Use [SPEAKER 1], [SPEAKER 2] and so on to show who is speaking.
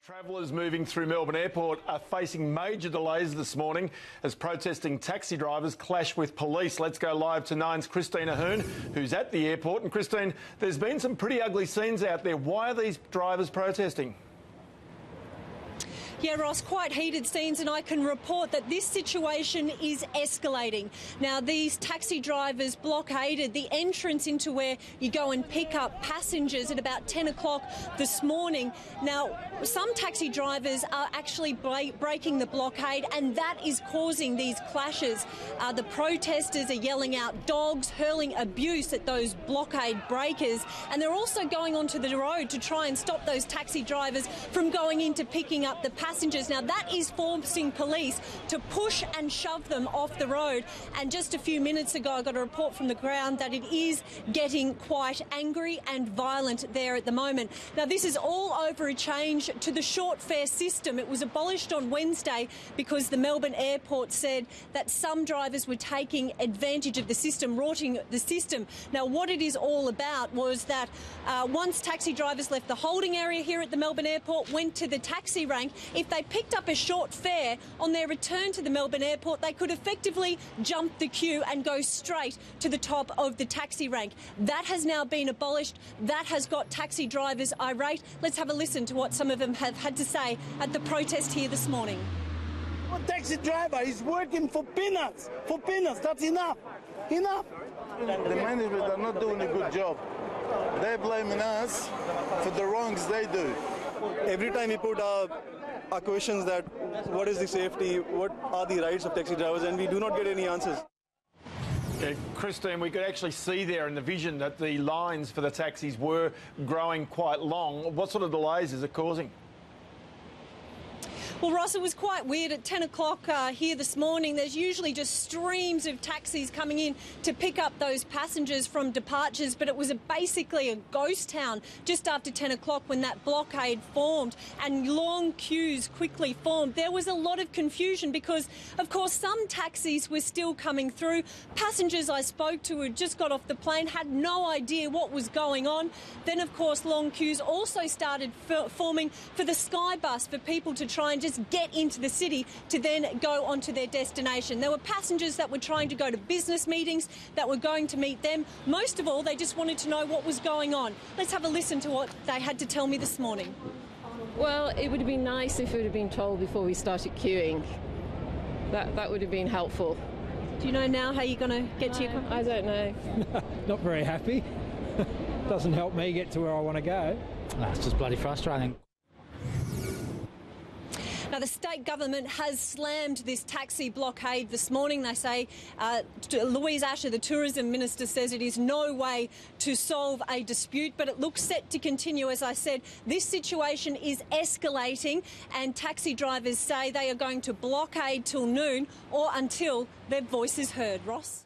[SPEAKER 1] Travellers moving through Melbourne Airport are facing major delays this morning as protesting taxi drivers clash with police. Let's go live to Nine's Christine Ahern, who's at the airport. And Christine, there's been some pretty ugly scenes out there. Why are these drivers protesting?
[SPEAKER 2] Yeah, Ross, quite heated scenes, and I can report that this situation is escalating. Now, these taxi drivers blockaded the entrance into where you go and pick up passengers at about 10 o'clock this morning. Now, some taxi drivers are actually breaking the blockade, and that is causing these clashes. The protesters are yelling out dogs, hurling abuse at those blockade breakers, and they're also going onto the road to try and stop those taxi drivers from going into picking up the passengers. Now, that is forcing police to push and shove them off the road. And just a few minutes ago, I got a report from the ground that it is getting quite angry and violent there at the moment. Now, this is all over a change to the short fare system. It was abolished on Wednesday because the Melbourne Airport said that some drivers were taking advantage of the system, rorting the system. Now, what it is all about was that once taxi drivers left the holding area here at the Melbourne Airport, went to the taxi rank, if they picked up a short fare on their return to the Melbourne Airport, they could effectively jump the queue and go straight to the top of the taxi rank. That has now been abolished. That has got taxi drivers irate. Let's have a listen to what some of them have had to say at the protest here this morning.
[SPEAKER 3] A taxi driver is working for peanuts. For peanuts, that's enough. Enough.
[SPEAKER 4] The management are not doing a good job. They're blaming us for the wrongs they do.
[SPEAKER 5] Every time we put our questions that what is the safety, what are the rights of taxi drivers, and we do not get any answers.
[SPEAKER 1] Yeah, Christine, we could actually see there in the vision that the lines for the taxis were growing quite long. What sort of delays is it causing?
[SPEAKER 2] Well, Ross, it was quite weird. At 10 o'clock here this morning, there's usually just streams of taxis coming in to pick up those passengers from departures, but it was basically a ghost town just after 10 o'clock when that blockade formed and long queues quickly formed. There was a lot of confusion because, of course, some taxis were still coming through. Passengers I spoke to who just got off the plane had no idea what was going on. Then, of course, long queues also started forming for the Sky Bus for people to try and just get into the city to then go onto their destination. There were passengers that were trying to go to business meetings that were going to meet them. Most of all, they just wanted to know what was going on. Let's have a listen to what they had to tell me this morning.
[SPEAKER 6] Well, it would have been nice if it would have been told before we started queuing. That would have been helpful.
[SPEAKER 2] Do you know now how you're going to get to your company?
[SPEAKER 6] I don't know.
[SPEAKER 7] Not very happy. Doesn't help me get to where I want to go.
[SPEAKER 8] It's just bloody frustrating.
[SPEAKER 2] Now, the state government has slammed this taxi blockade this morning. They say Louise Asher, the tourism minister, says it is no way to solve a dispute, but it looks set to continue. As I said, this situation is escalating and taxi drivers say they are going to blockade till noon or until their voice is heard. Ross?